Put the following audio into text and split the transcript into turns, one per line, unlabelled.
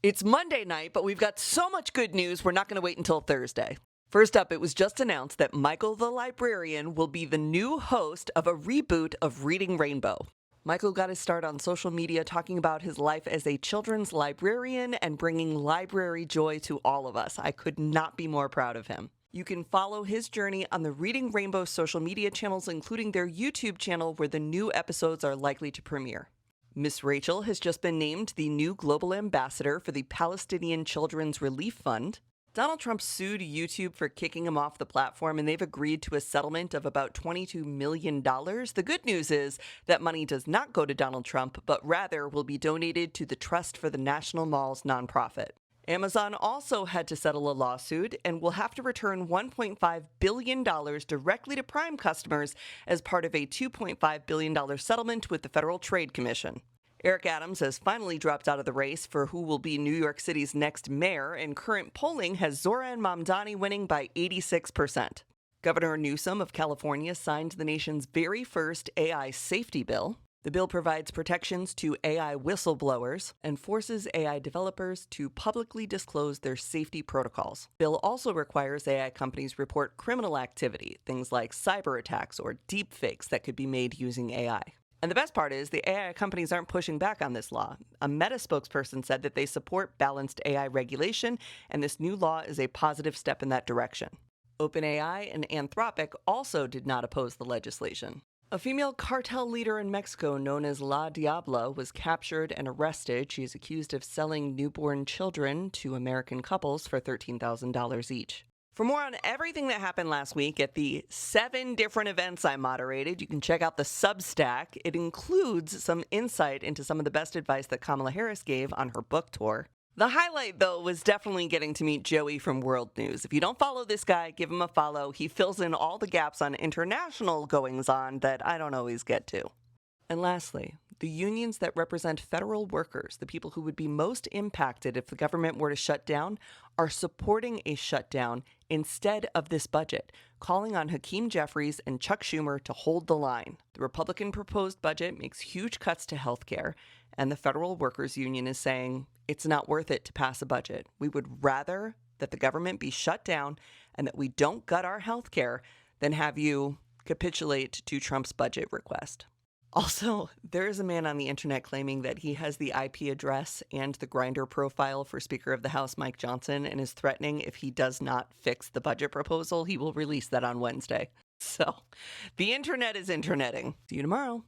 It's Monday night, but we've got so much good news, we're not going to wait until Thursday. First up, it was just announced that Michael the Librarian will be the new host of a reboot of Reading Rainbow. Michael got his start on social media talking about his life as a children's librarian and bringing library joy to all of us. I could not be more proud of him. You can follow his journey on the Reading Rainbow social media channels, including their YouTube channel, where the new episodes are likely to premiere. Miss Rachel has just been named the new global ambassador for the Palestinian Children's Relief Fund. Donald Trump sued YouTube for kicking him off the platform, and they've agreed to a settlement of about $22 million. The good news is that money does not go to Donald Trump, but rather will be donated to the Trust for the National Malls nonprofit. Amazon also had to settle a lawsuit and will have to return $1.5 billion directly to Prime customers as part of a $2.5 billion settlement with the Federal Trade Commission. Eric Adams has finally dropped out of the race for who will be New York City's next mayor, and current polling has Zohran Mamdani winning by 86%. Governor Newsom of California signed the nation's very first AI safety bill. The bill provides protections to AI whistleblowers and forces AI developers to publicly disclose their safety protocols. The bill also requires AI companies report criminal activity, things like cyber attacks or deepfakes that could be made using AI. And the best part is the AI companies aren't pushing back on this law. A Meta spokesperson said that they support balanced AI regulation, and this new law is a positive step in that direction. OpenAI and Anthropic also did not oppose the legislation. A female cartel leader in Mexico known as La Diabla was captured and arrested. She is accused of selling newborn children to American couples for $13,000 each. For more on everything that happened last week at the 7 different events I moderated, you can check out the Substack. It includes some insight into some of the best advice that Kamala Harris gave on her book tour. The highlight, though, was definitely getting to meet Joey from World News. If you don't follow this guy, give him a follow. He fills in all the gaps on international goings-on that I don't always get to. And lastly, the unions that represent federal workers, the people who would be most impacted if the government were to shut down, are supporting a shutdown instead of this budget, calling on Hakeem Jeffries and Chuck Schumer to hold the line. The Republican proposed budget makes huge cuts to health care, and the Federal Workers Union is saying it's not worth it to pass a budget. We would rather that the government be shut down and that we don't gut our health care than have you capitulate to Trump's budget request. Also, there is a man on the internet claiming that he has the IP address and the Grindr profile for Speaker of the House Mike Johnson and is threatening if he does not fix the budget proposal, he will release that on Wednesday. So, the internet is interneting. See you tomorrow.